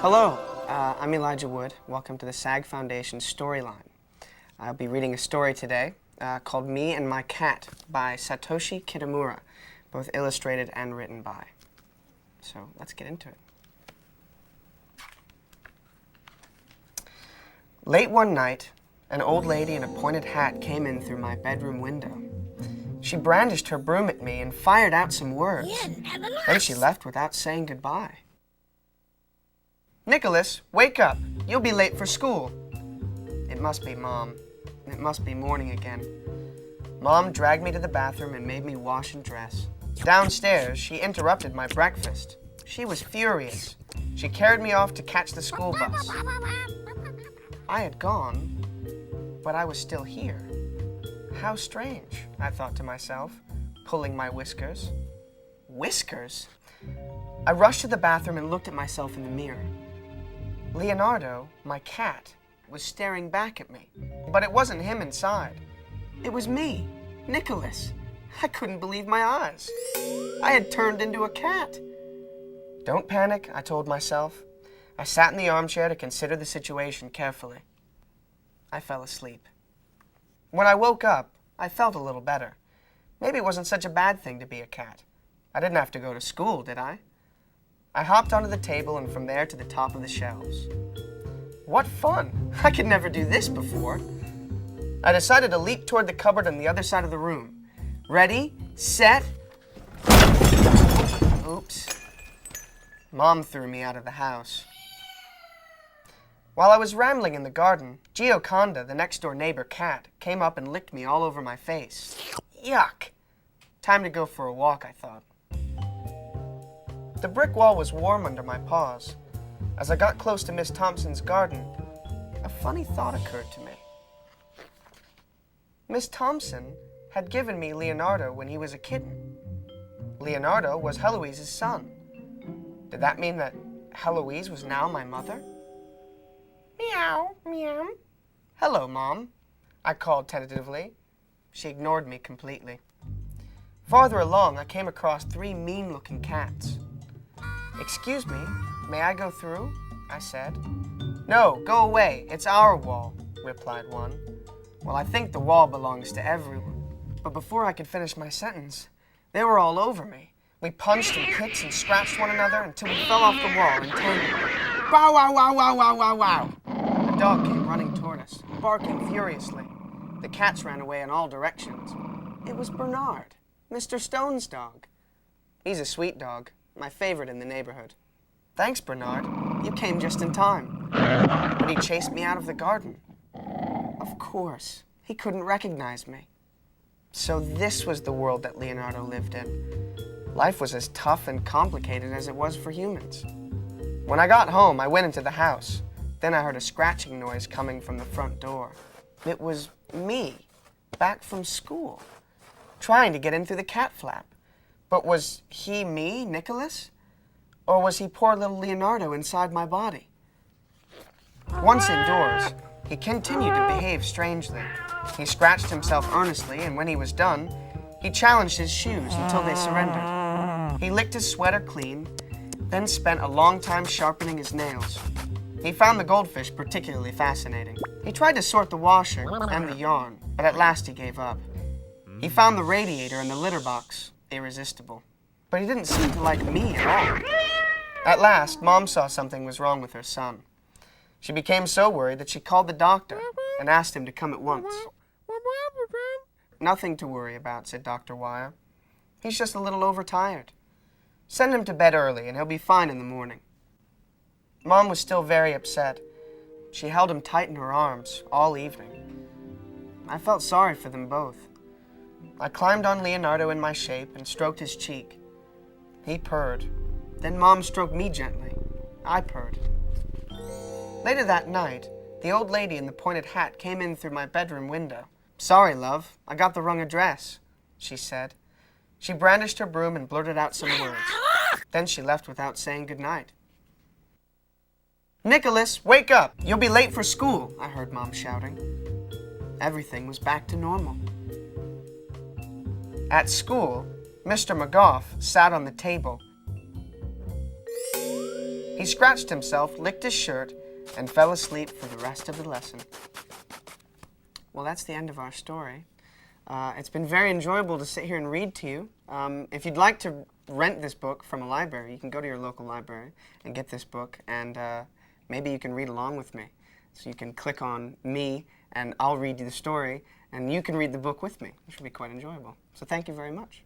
Hello, I'm Elijah Wood. Welcome to the SAG Foundation Storyline. I'll be reading a story today called Me and My Cat by Satoshi Kitamura, both illustrated and written by. So let's get into it. Late one night, an old lady in a pointed hat came in through my bedroom window. She brandished her broom at me and fired out some words. Then she left without saying goodbye. "Nicholas, wake up. You'll be late for school." It must be Mom. It must be morning again. Mom dragged me to the bathroom and made me wash and dress. Downstairs, she interrupted my breakfast. She was furious. She carried me off to catch the school bus. I had gone, but I was still here. How strange, I thought to myself, pulling my whiskers. Whiskers? I rushed to the bathroom and looked at myself in the mirror. Leonardo, my cat, was staring back at me, but it wasn't him inside. It was me, Nicholas. I couldn't believe my eyes. I had turned into a cat. Don't panic, I told myself. I sat in the armchair to consider the situation carefully. I fell asleep. When I woke up, I felt a little better. Maybe it wasn't such a bad thing to be a cat. I didn't have to go to school, did I? I hopped onto the table and from there to the top of the shelves. What fun! I could never do this before. I decided to leap toward the cupboard on the other side of the room. Ready, set... Oops. Mom threw me out of the house. While I was rambling in the garden, Gioconda, the next-door neighbor cat, came up and licked me all over my face. Yuck! Time to go for a walk, I thought. The brick wall was warm under my paws. As I got close to Miss Thompson's garden, a funny thought occurred to me. Miss Thompson had given me Leonardo when he was a kitten. Leonardo was Heloise's son. Did that mean that Heloise was now my mother? Meow, meow. Hello, Mom, I called tentatively. She ignored me completely. Farther along, I came across 3 mean-looking cats. "Excuse me, may I go through?" I said. "No, go away. It's our wall," replied one. Well, I think the wall belongs to everyone. But before I could finish my sentence, they were all over me. We punched and kicked and scratched one another until we fell off the wall and tangled. Wow, wow, wow, wow, wow, wow, wow. The dog came running toward us, barking furiously. The cats ran away in all directions. It was Bernard, Mr. Stone's dog. He's a sweet dog, my favorite in the neighborhood. Thanks, Bernard. You came just in time. But he chased me out of the garden. Of course, he couldn't recognize me. So this was the world that Leonardo lived in. Life was as tough and complicated as it was for humans. When I got home, I went into the house. Then I heard a scratching noise coming from the front door. It was me, back from school, trying to get in through the cat flap. But was he me, Nicholas? Or was he poor little Leonardo inside my body? Once indoors, he continued to behave strangely. He scratched himself earnestly, and when he was done, he challenged his shoes until they surrendered. He licked his sweater clean, then spent a long time sharpening his nails. He found the goldfish particularly fascinating. He tried to sort the washer and the yarn, but at last he gave up. He found the radiator and the litter box irresistible. But he didn't seem to like me at all. At last, Mom saw something was wrong with her son. She became so worried that she called the doctor and asked him to come at once. "Nothing to worry about," said Dr. Wire. "He's just a little overtired. Send him to bed early and he'll be fine in the morning." Mom was still very upset. She held him tight in her arms all evening. I felt sorry for them both. I climbed on Leonardo in my shape and stroked his cheek. He purred. Then Mom stroked me gently. I purred. Later that night, the old lady in the pointed hat came in through my bedroom window. "Sorry, love, I got the wrong address," she said. She brandished her broom and blurted out some words. Then she left without saying goodnight. "Nicholas, wake up! You'll be late for school," I heard Mom shouting. Everything was back to normal. At school, Mr. McGough sat on the table. He scratched himself, licked his shirt, and fell asleep for the rest of the lesson. Well, that's the end of our story. It's been very enjoyable to sit here and read to you. If you'd like to rent this book from a library, you can go to your local library and get this book, and maybe you can read along with me. So you can click on me, and I'll read you the story, and you can read the book with me, which will be quite enjoyable. So thank you very much.